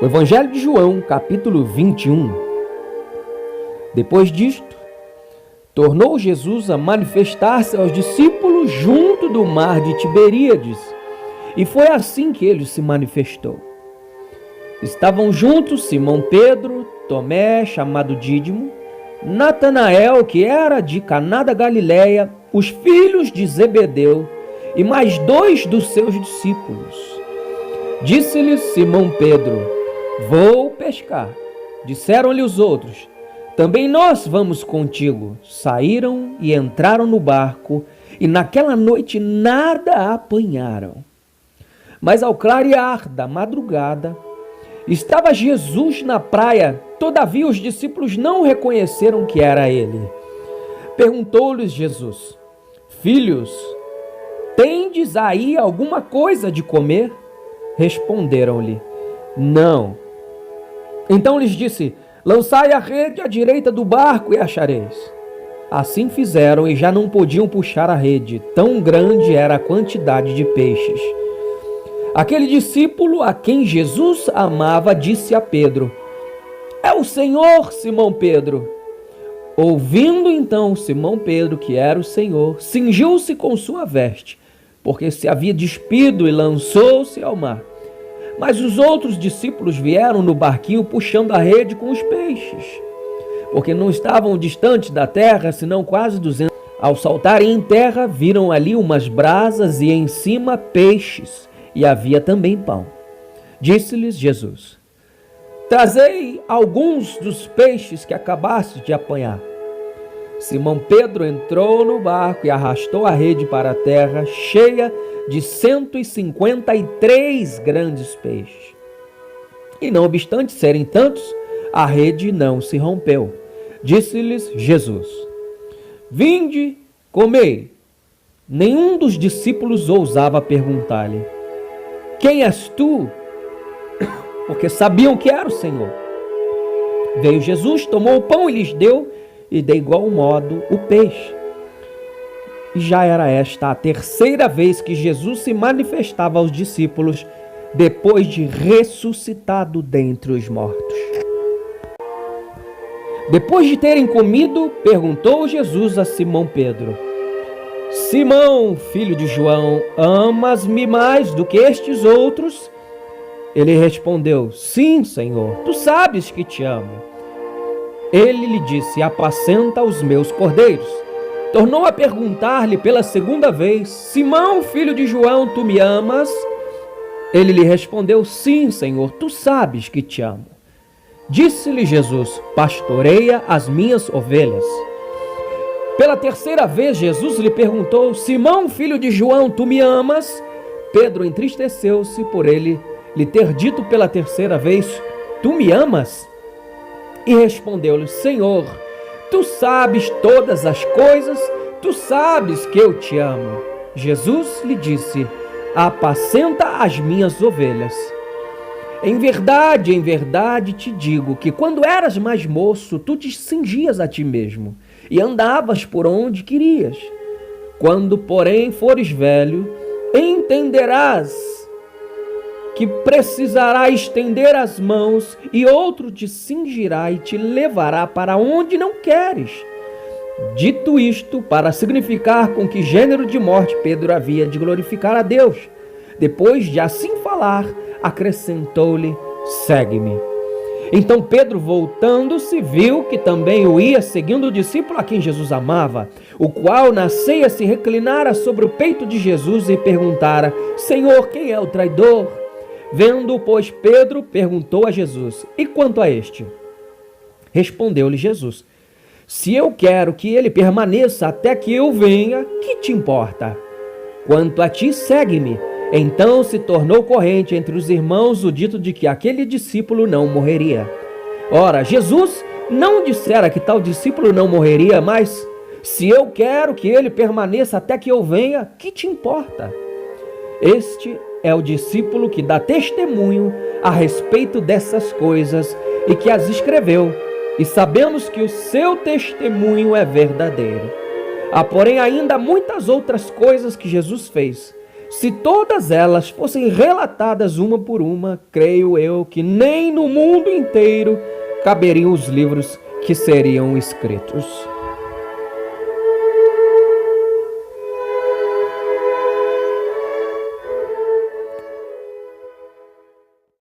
O Evangelho de João, capítulo 21. Depois disto, tornou Jesus a manifestar-se aos discípulos junto do mar de Tiberíades, e foi assim que ele se manifestou. Estavam juntos Simão Pedro, Tomé, chamado Dídimo, Natanael, que era de Caná da Galileia, os filhos de Zebedeu, e mais 2 dos seus discípulos. Disse-lhes Simão Pedro: vou pescar. Disseram-lhe os outros: também nós vamos contigo. Saíram e entraram no barco, e naquela noite nada apanharam. Mas ao clarear da madrugada, estava Jesus na praia. Todavia os discípulos não reconheceram que era ele. Perguntou-lhes Jesus: filhos, tendes aí alguma coisa de comer? Responderam-lhe: não. Então lhes disse: lançai a rede à direita do barco e achareis. Assim fizeram e já não podiam puxar a rede, tão grande era a quantidade de peixes. Aquele discípulo a quem Jesus amava disse a Pedro: é o Senhor, Simão Pedro. Ouvindo então Simão Pedro que era o Senhor, cingiu-se com sua veste, porque se havia despido, e lançou-se ao mar. Mas os outros discípulos vieram no barquinho puxando a rede com os peixes, porque não estavam distantes da terra, senão quase 200. Ao saltarem em terra, viram ali umas brasas e em cima peixes, e havia também pão. Disse-lhes Jesus: trazei alguns dos peixes que acabaste de apanhar. Simão Pedro entrou no barco e arrastou a rede para a terra, cheia de 153 grandes peixes. E não obstante serem tantos, a rede não se rompeu. Disse-lhes Jesus: vinde, comei. Nenhum dos discípulos ousava perguntar-lhe: quem és tu? Porque sabiam que era o Senhor. Veio Jesus, tomou o pão e lhes deu, e de igual modo o peixe. E já era esta a 3ª vez que Jesus se manifestava aos discípulos, depois de ressuscitado dentre os mortos. Depois de terem comido, perguntou Jesus a Simão Pedro: Simão, filho de João, amas-me mais do que estes outros? Ele respondeu: sim, Senhor, tu sabes que te amo. Ele lhe disse: apacenta os meus cordeiros. Tornou a perguntar-lhe pela 2ª vez: Simão, filho de João, tu me amas? Ele lhe respondeu: sim, Senhor, tu sabes que te amo. Disse-lhe Jesus: pastoreia as minhas ovelhas. Pela 3ª vez Jesus lhe perguntou: Simão, filho de João, tu me amas? Pedro entristeceu-se por ele lhe ter dito pela 3ª vez: tu me amas? E respondeu-lhe: Senhor, tu sabes todas as coisas, tu sabes que eu te amo. Jesus lhe disse: apacenta as minhas ovelhas. Em verdade te digo que quando eras mais moço, tu te cingias a ti mesmo e andavas por onde querias. Quando, porém, fores velho, entenderás que precisará estender as mãos, e outro te cingirá e te levará para onde não queres. Dito isto, para significar com que gênero de morte Pedro havia de glorificar a Deus. Depois de assim falar, acrescentou-lhe: segue-me. Então Pedro, voltando-se, viu que também o ia seguindo o discípulo a quem Jesus amava, o qual na ceia se reclinara sobre o peito de Jesus e perguntara: Senhor, quem é o traidor? Vendo, pois, Pedro, perguntou a Jesus: e quanto a este? Respondeu-lhe Jesus: se eu quero que ele permaneça até que eu venha, que te importa? Quanto a ti, segue-me. Então se tornou corrente entre os irmãos o dito de que aquele discípulo não morreria. Ora, Jesus não dissera que tal discípulo não morreria, mas se eu quero que ele permaneça até que eu venha, que te importa? Este é o discípulo que dá testemunho a respeito dessas coisas e que as escreveu, e sabemos que o seu testemunho é verdadeiro. Há, porém, ainda muitas outras coisas que Jesus fez, Se todas elas fossem relatadas uma por uma, creio eu que nem no mundo inteiro caberiam os livros que seriam escritos.